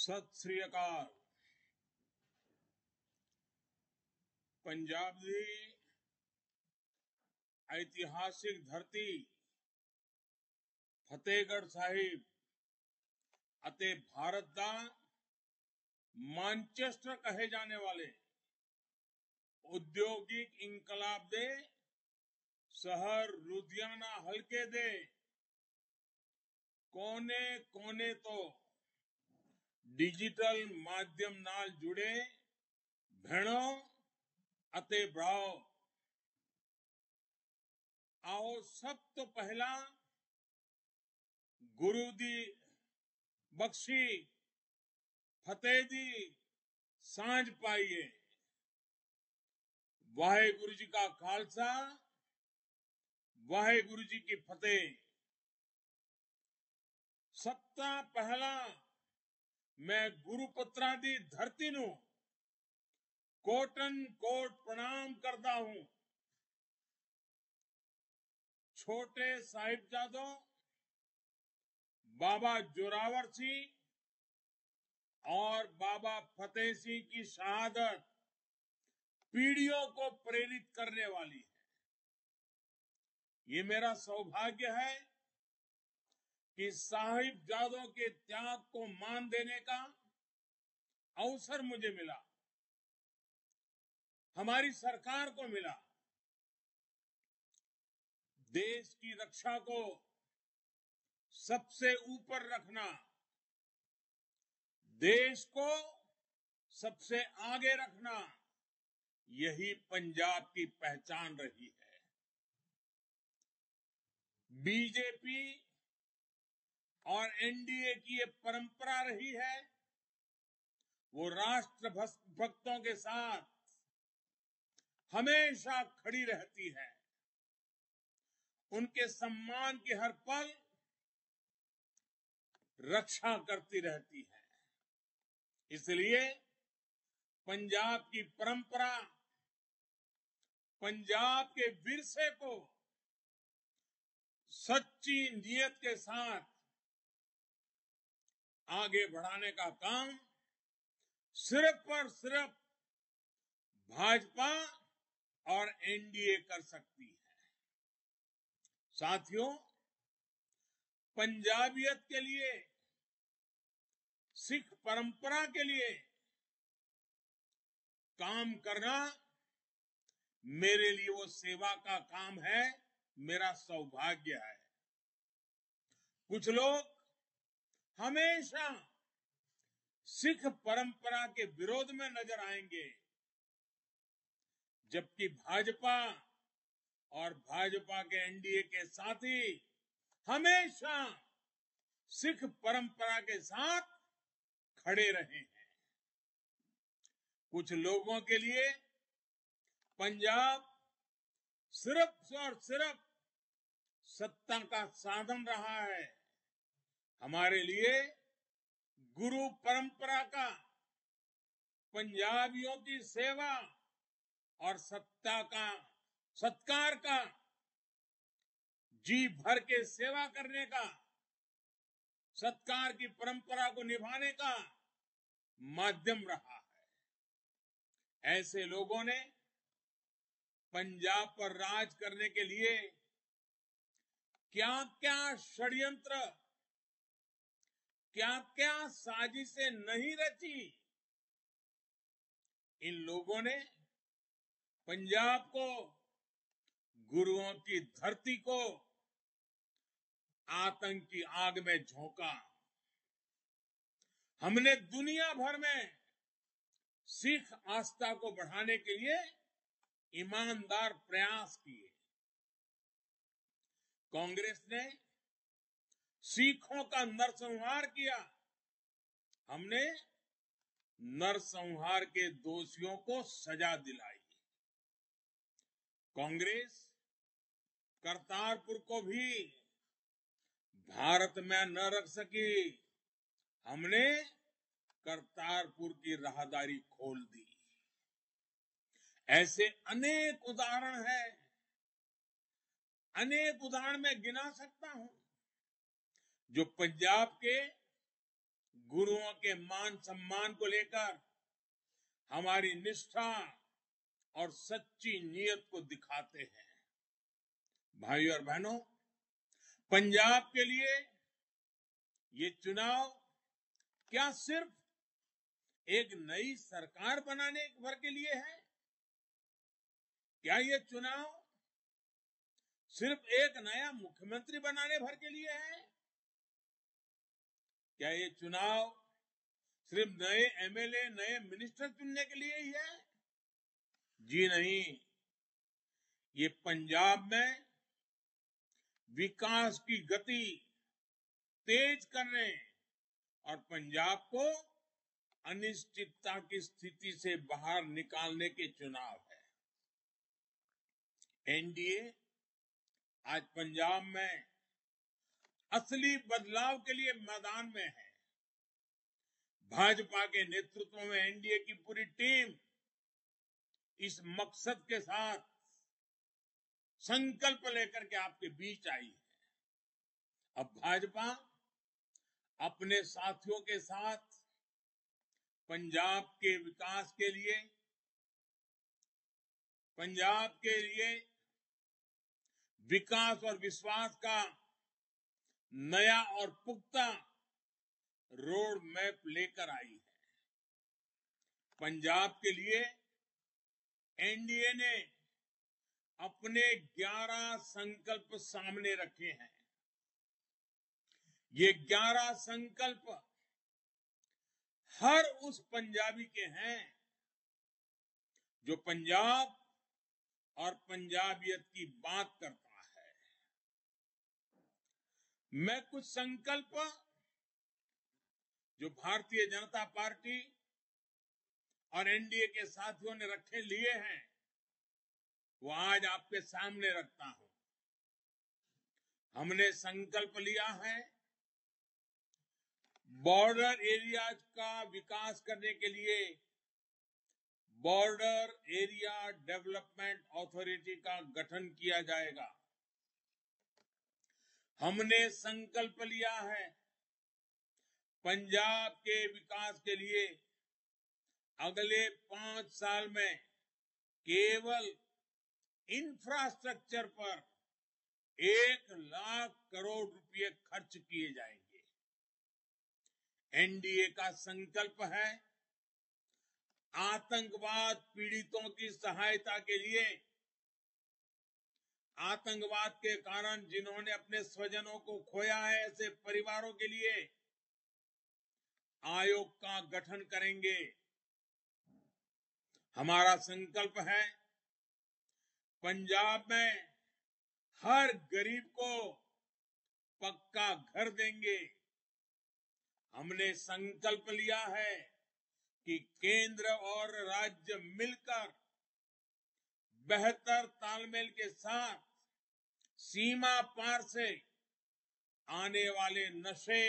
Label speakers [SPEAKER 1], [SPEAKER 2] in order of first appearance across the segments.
[SPEAKER 1] सत श्री अकाल। पंजाब ਦੀ ऐतिहासिक धरती फतेहगढ़ साहिब ਅਤੇ भारत ਦਾ मानचेस्टर कहे जाने वाले औद्योगिक इंकलाब ਦੇ शहर लुधियाना हल्के ਦੇ कोने तो डिजिटल माध्यम ਨਾਲ जुड़े भैणों ਅਤੇ भराओ, आओ सब तो पहला गुरु दी बख्शी फतेह दी सांझ पाइए। वाहेगुरु जी का खालसा, वाहेगुरु जी की फतेह। सब तो पहला मैं गुरुपुत्रा दी धरती नू कोटन कोट प्रणाम करता हूं। छोटे साहिबजादों बाबा जोरावर सिंह और बाबा फतेह सिंह की शहादत पीढ़ियों को प्रेरित करने वाली है। ये मेरा सौभाग्य है कि साहिबजादों के त्याग को मान देने का अवसर मुझे मिला, हमारी सरकार को मिला। देश की रक्षा को सबसे ऊपर रखना, देश को सबसे आगे रखना, यही पंजाब की पहचान रही है। बीजेपी और एनडीए की ये परंपरा रही है, वो राष्ट्र भक्तों के साथ हमेशा खड़ी रहती है, उनके सम्मान की हर पल रक्षा करती रहती है। इसलिए पंजाब की परंपरा, पंजाब के विरसे को सच्ची नीयत के साथ आगे बढ़ाने का काम सिर्फ और सिर्फ भाजपा और एनडीए कर सकती है। साथियों, पंजाबियत के लिए, सिख परंपरा के लिए काम करना मेरे लिए वो सेवा का काम है, मेरा सौभाग्य है। कुछ लोग हमेशा सिख परंपरा के विरोध में नजर आएंगे, जबकि भाजपा और भाजपा के एनडीए के साथी हमेशा सिख परंपरा के साथ खड़े रहे हैं। कुछ लोगों के लिए पंजाब सिर्फ और सिर्फ सत्ता का साधन रहा है। हमारे लिए गुरु परंपरा का, पंजाबियों की सेवा और सत्कार का, जी भर के सेवा करने का, सत्कार की परंपरा को निभाने का माध्यम रहा है। ऐसे लोगों ने पंजाब पर राज करने के लिए क्या क्या षड्यंत्र, क्या क्या साजिशें नहीं रची। इन लोगों ने पंजाब को, गुरुओं की धरती को आतंक की आग में झोंका। हमने दुनिया भर में सिख आस्था को बढ़ाने के लिए ईमानदार प्रयास किए। कांग्रेस ने सिखों का नरसंहार किया, हमने नरसंहार के दोषियों को सजा दिलाई। कांग्रेस करतारपुर को भी भारत में न रख सकी, हमने करतारपुर की राहदारी खोल दी। ऐसे अनेक उदाहरण हैं, अनेक उदाहरण मैं गिना सकता हूं, जो पंजाब के गुरुओं के मान सम्मान को लेकर हमारी निष्ठा और सच्ची नीयत को दिखाते हैं। भाइयों और बहनों, पंजाब के लिए ये चुनाव क्या सिर्फ एक नई सरकार बनाने भर के लिए है? क्या ये चुनाव सिर्फ एक नया मुख्यमंत्री बनाने भर के लिए है? क्या ये चुनाव सिर्फ नए एमएलए, नए मिनिस्टर चुनने के लिए ही है? जी नहीं, ये पंजाब में विकास की गति तेज करने और पंजाब को अनिश्चितता की स्थिति से बाहर निकालने के चुनाव है। एनडीए आज पंजाब में असली बदलाव के लिए मैदान में है। भाजपा के नेतृत्व में एनडीए की पूरी टीम इस मकसद के साथ संकल्प लेकर के आपके बीच आई है। अब भाजपा अपने साथियों के साथ पंजाब के विकास के लिए, पंजाब के लिए विकास और विश्वास का नया और पुख्ता रोड मैप लेकर आई है। पंजाब के लिए एनडीए ने अपने 11 संकल्प सामने रखे हैं। ये 11 संकल्प हर उस पंजाबी के हैं जो पंजाब और पंजाबियत की बात करता है। मैं कुछ संकल्प जो भारतीय जनता पार्टी और एनडीए के साथियों ने रखे लिए हैं, वो आज आपके सामने रखता हूं। हमने संकल्प लिया है बॉर्डर एरियाज का विकास करने के लिए बॉर्डर एरिया डेवलपमेंट अथॉरिटी का गठन किया जाएगा। हमने संकल्प लिया है पंजाब के विकास के लिए अगले 5 साल में केवल इंफ्रास्ट्रक्चर पर 1 लाख करोड़ रुपए खर्च किए जाएंगे। एनडीए का संकल्प है आतंकवाद पीड़ितों की सहायता के लिए, आतंकवाद के कारण जिन्होंने अपने स्वजनों को खोया है, ऐसे परिवारों के लिए आयोग का गठन करेंगे। हमारा संकल्प है पंजाब में हर गरीब को पक्का घर देंगे। हमने संकल्प लिया है कि केंद्र और राज्य मिलकर बेहतर तालमेल के साथ सीमा पार से आने वाले नशे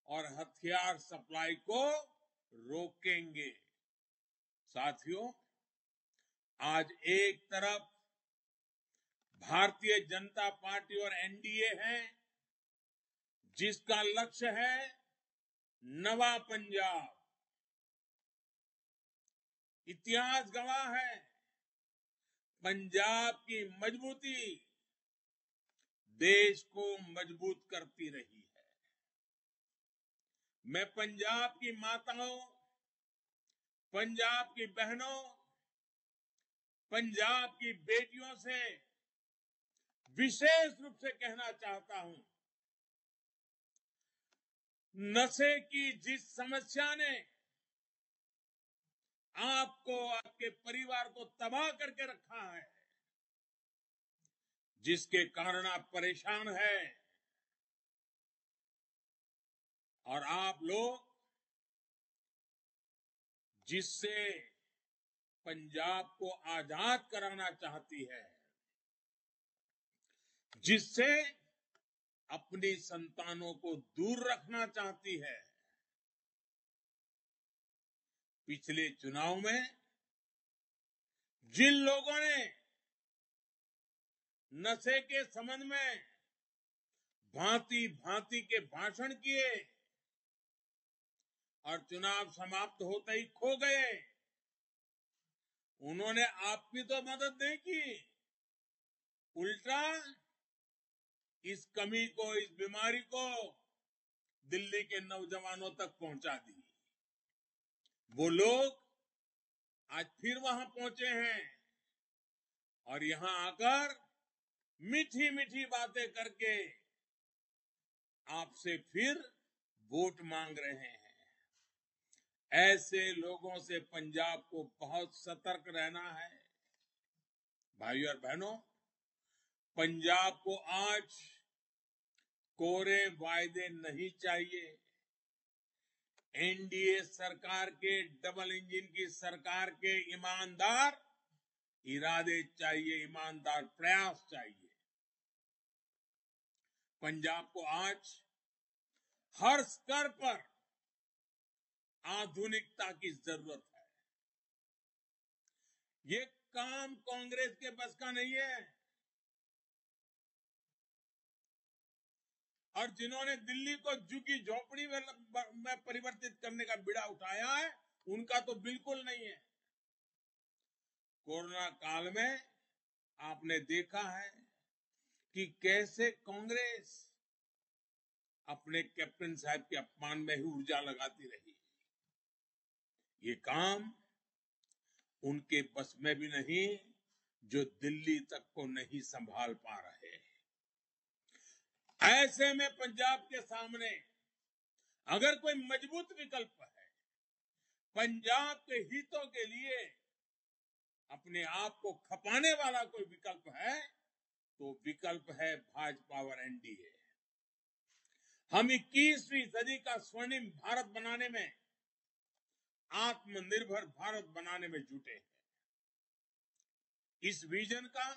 [SPEAKER 1] और हथियार सप्लाई को रोकेंगे। साथियों, आज एक तरफ भारतीय जनता पार्टी और एनडीए है जिसका लक्ष्य है नवा पंजाब। इतिहास गवाह है पंजाब की मजबूती देश को मजबूत करती रही है। मैं पंजाब की माताओं, पंजाब की बहनों, पंजाब की बेटियों से विशेष रूप से कहना चाहता हूं, नशे की जिस समस्या ने आपको, आपके परिवार को तबाह करके रखा है, जिसके कारण आप परेशान हैं और आप लोग जिससे पंजाब को आजाद कराना चाहती है, जिससे अपनी संतानों को दूर रखना चाहती है, पिछले चुनाव में जिन लोगों ने नशे के संबंध में भांति भांति के भाषण किए, और चुनाव समाप्त होते ही खो गए। उन्होंने आपकी तो मदद नहीं की, उल्टा इस कमी को, इस बीमारी को दिल्ली के नौजवानों तक पहुंचा दी। वो लोग आज फिर वहां पहुंचे हैं और यहां आकर मीठी मीठी बातें करके आपसे फिर वोट मांग रहे हैं। ऐसे लोगों से पंजाब को बहुत सतर्क रहना है। भाइयों और बहनों, पंजाब को आज कोरे वायदे नहीं चाहिए। एनडीए सरकार के, डबल इंजन की सरकार के ईमानदार इरादे चाहिए, ईमानदार प्रयास चाहिए। पंजाब को आज हर स्तर पर आधुनिकता की जरूरत है। ये काम कांग्रेस के बस का नहीं है। और जिन्होंने दिल्ली को झुग्गी झोपड़ी में परिवर्तित करने का बीड़ा उठाया है, उनका तो बिल्कुल नहीं है। कोरोना काल में आपने देखा है कि कैसे कांग्रेस अपने कैप्टन साहब के अपमान में ही ऊर्जा लगाती रही। ये काम उनके बस में भी नहीं, जो दिल्ली तक को नहीं संभाल पा रहे। ऐसे में पंजाब के सामने अगर कोई मजबूत विकल्प है, पंजाब के हितों के लिए अपने आप को खपाने वाला कोई विकल्प है, तो विकल्प है भाजपा और एनडीए। हम 21वीं सदी का स्वर्णिम भारत बनाने में, आत्मनिर्भर भारत बनाने में जुटे हैं। इस विजन का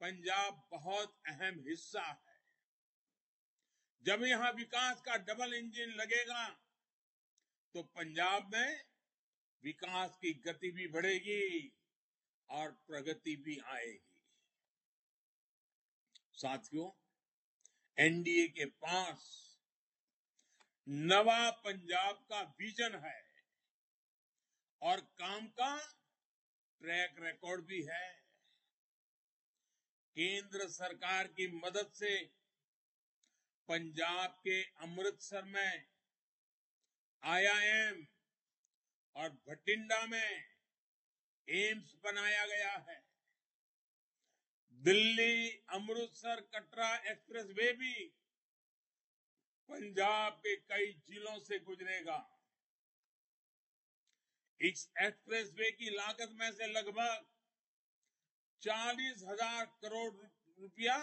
[SPEAKER 1] पंजाब बहुत अहम हिस्सा है। जब यहां विकास का डबल इंजन लगेगा, तो पंजाब में विकास की गति भी बढ़ेगी और प्रगति भी आएगी। साथियों, एनडीए के पास नवा पंजाब का विजन है और काम का ट्रैक रिकॉर्ड भी है। केंद्र सरकार की मदद से पंजाब के अमृतसर में आईआईएम और भटिंडा में एम्स बनाया गया है। दिल्ली अमृतसर कटरा एक्सप्रेस वे भी पंजाब के कई जिलों से गुजरेगा। इस एक्सप्रेस वे की लागत में से लगभग 40,000 करोड़ रुपया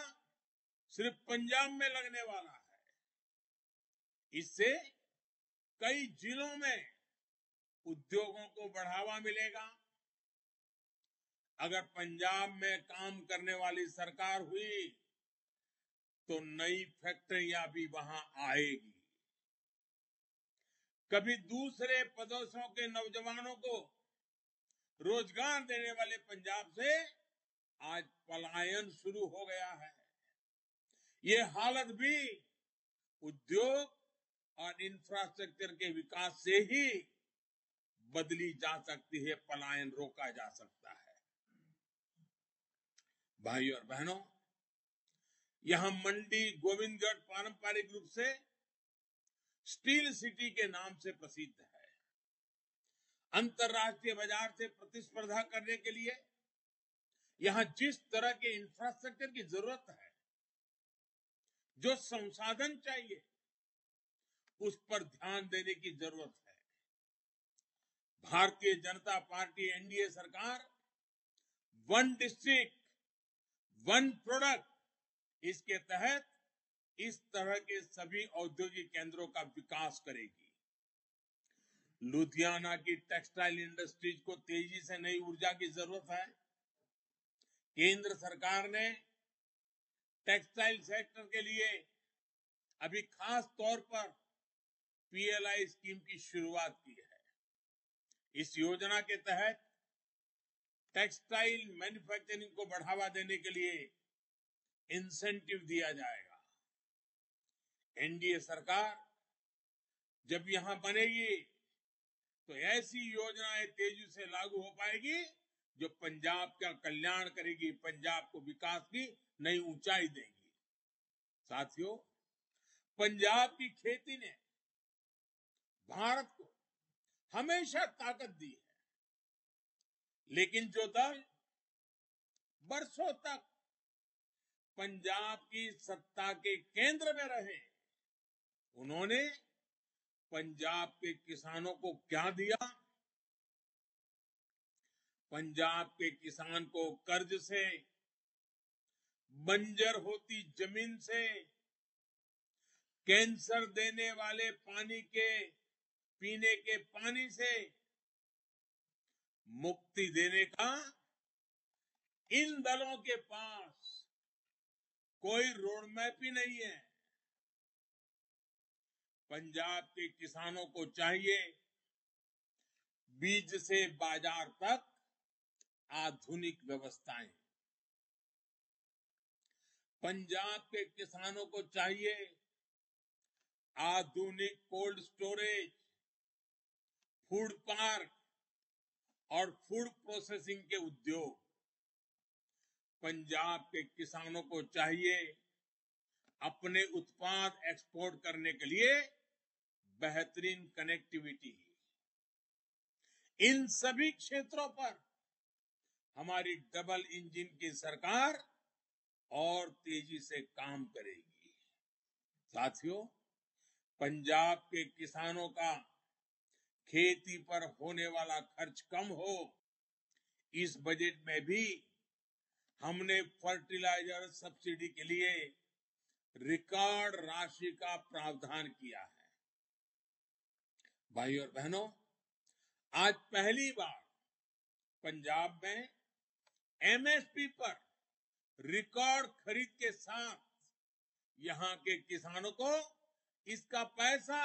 [SPEAKER 1] सिर्फ पंजाब में लगने वाला है। इससे कई जिलों में उद्योगों को बढ़ावा मिलेगा। अगर पंजाब में काम करने वाली सरकार हुई, तो नई फैक्ट्रियां भी वहां आएगी। कभी दूसरे प्रदेशों के नौजवानों को रोजगार देने वाले पंजाब से आज पलायन शुरू हो गया है। ये हालत भी उद्योग और इंफ्रास्ट्रक्चर के विकास से ही बदली जा सकती है, पलायन रोका जा सकता है। भाइयों और बहनों, यहां मंडी गोविंदगढ़ पारंपरिक रूप से स्टील सिटी के नाम से प्रसिद्ध है। अंतर्राष्ट्रीय बाजार से प्रतिस्पर्धा करने के लिए यहां जिस तरह के इंफ्रास्ट्रक्चर की जरूरत है, जो संसाधन चाहिए, उस पर ध्यान देने की जरूरत है। भारतीय जनता पार्टी एनडीए सरकार वन डिस्ट्रिक्ट वन प्रोडक्ट, इसके तहत इस तरह के सभी औद्योगिक केंद्रों का विकास करेगी। लुधियाना की टेक्सटाइल इंडस्ट्रीज को तेजी से नई ऊर्जा की जरूरत है। केंद्र सरकार ने टेक्सटाइल सेक्टर के लिए अभी खास तौर पर पीएलआई स्कीम की शुरुआत की है। इस योजना के तहत टेक्सटाइल मैन्युफैक्चरिंग को बढ़ावा देने के लिए इंसेंटिव दिया जाएगा। एनडीए सरकार जब यहां बनेगी तो ऐसी योजनाएं तेजी से लागू हो पाएगी जो पंजाब का कल्याण करेगी, पंजाब को विकास की नई ऊंचाई देगी। साथियों, पंजाब की खेती ने भारत को हमेशा ताकत दी है, लेकिन जो दल बरसों तक पंजाब की सत्ता के केंद्र में रहे, उन्होंने पंजाब के किसानों को क्या दिया? पंजाब के किसान को कर्ज से, बंजर होती जमीन से, कैंसर देने वाले पानी के पीने के पानी से मुक्ति देने का इन दलों के पास कोई रोड मैप ही नहीं है। पंजाब के किसानों को चाहिए बीज से बाजार तक आधुनिक व्यवस्थाएं। पंजाब के किसानों को चाहिए आधुनिक कोल्ड स्टोरेज, फूड पार्क और फूड प्रोसेसिंग के उद्योग। पंजाब के किसानों को चाहिए अपने उत्पाद एक्सपोर्ट करने के लिए बेहतरीन कनेक्टिविटी। इन सभी क्षेत्रों पर हमारी डबल इंजन की सरकार और तेजी से काम करेगी। साथियों, पंजाब के किसानों का खेती पर होने वाला खर्च कम हो, इस बजट में भी हमने फर्टिलाइजर सब्सिडी के लिए रिकॉर्ड राशि का प्रावधान किया है। भाइयों और बहनों, आज पहली बार पंजाब में एमएसपी पर रिकॉर्ड खरीद के साथ यहां के किसानों को इसका पैसा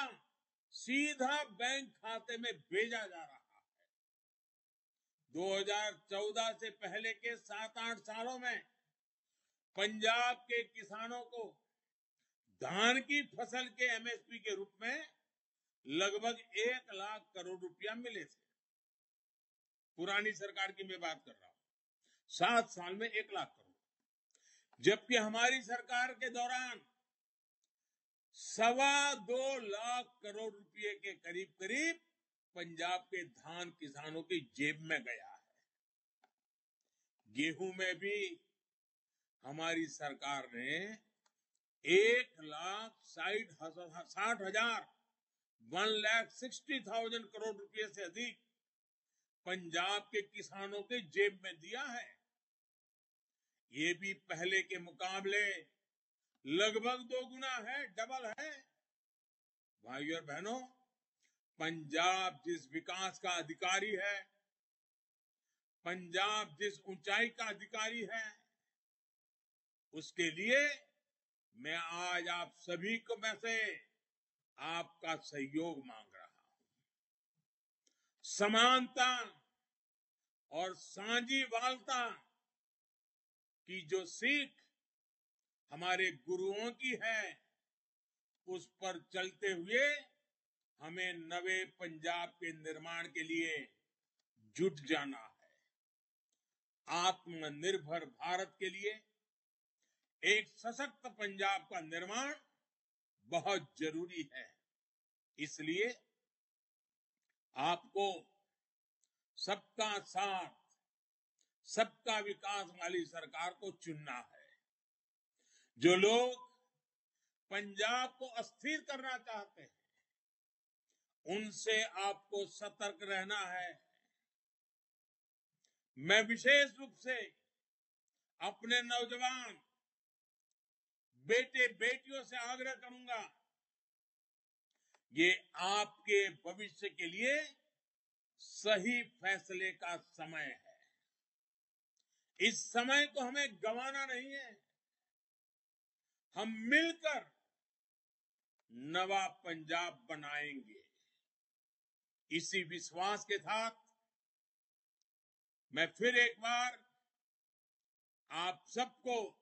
[SPEAKER 1] सीधा बैंक खाते में भेजा जा रहा है। 2014 से पहले के 7-8 सालों में पंजाब के किसानों को धान की फसल के एमएसपी के रूप में लगभग 1 लाख करोड़ रुपया मिले थे। पुरानी सरकार की मैं बात कर रहा हूं, 7 साल में 1 लाख करोड़, जबकि हमारी सरकार के दौरान 2.25 लाख करोड़ रुपए के करीब करीब पंजाब के धान किसानों की जेब में गया है। गेहूं में भी हमारी सरकार ने 1,60,000 करोड़ रुपए से अधिक पंजाब के किसानों के जेब में दिया है। ये भी पहले के मुकाबले लगभग 2 गुना है, डबल है। भाइयों और बहनों, पंजाब जिस विकास का अधिकारी है, पंजाब जिस ऊंचाई का अधिकारी है, उसके लिए मैं आज आप सभी को में से आपका सहयोग मांग रहा हूं। समानता और साझीवालता की जो सीख हमारे गुरुओं की है, उस पर चलते हुए हमें नवे पंजाब के निर्माण के लिए जुट जाना है। आत्मनिर्भर भारत के लिए एक सशक्त पंजाब का निर्माण बहुत जरूरी है। इसलिए आपको सबका साथ, सबका विकास वाली सरकार को चुनना है। जो लोग पंजाब को अस्थिर करना चाहते हैं, उनसे आपको सतर्क रहना है। मैं विशेष रूप से अपने नौजवान बेटे बेटियों से आग्रह करूंगा, ये आपके भविष्य के लिए सही फैसले का समय है। इस समय को हमें गंवाना नहीं है। हम मिलकर नवा पंजाब बनाएंगे। इसी विश्वास के साथ मैं फिर एक बार आप सबको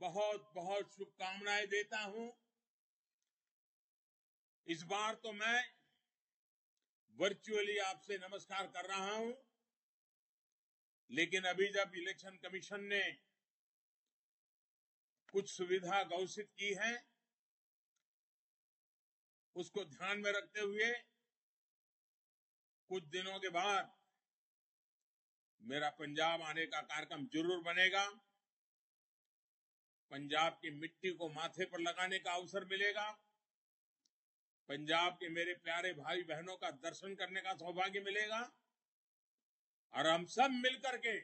[SPEAKER 1] बहुत बहुत शुभकामनाएं देता हूं। इस बार तो मैं वर्चुअली आपसे नमस्कार कर रहा हूं, लेकिन अभी जब इलेक्शन कमीशन ने कुछ सुविधा घोषित की है, उसको ध्यान में रखते हुए कुछ दिनों के बाद मेरा पंजाब आने का कार्यक्रम जरूर बनेगा। पंजाब की मिट्टी को माथे पर लगाने का अवसर मिलेगा। पंजाब के मेरे प्यारे भाई बहनों का दर्शन करने का सौभाग्य मिलेगा और हम सब मिलकर के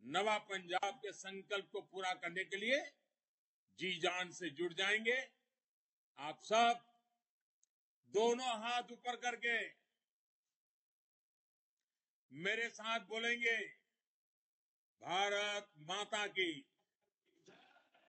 [SPEAKER 1] नवा पंजाब के संकल्प को पूरा करने के लिए जी जान से जुट जाएंगे। आप सब दोनों हाथ ऊपर करके मेरे साथ बोलेंगे, भारत माता की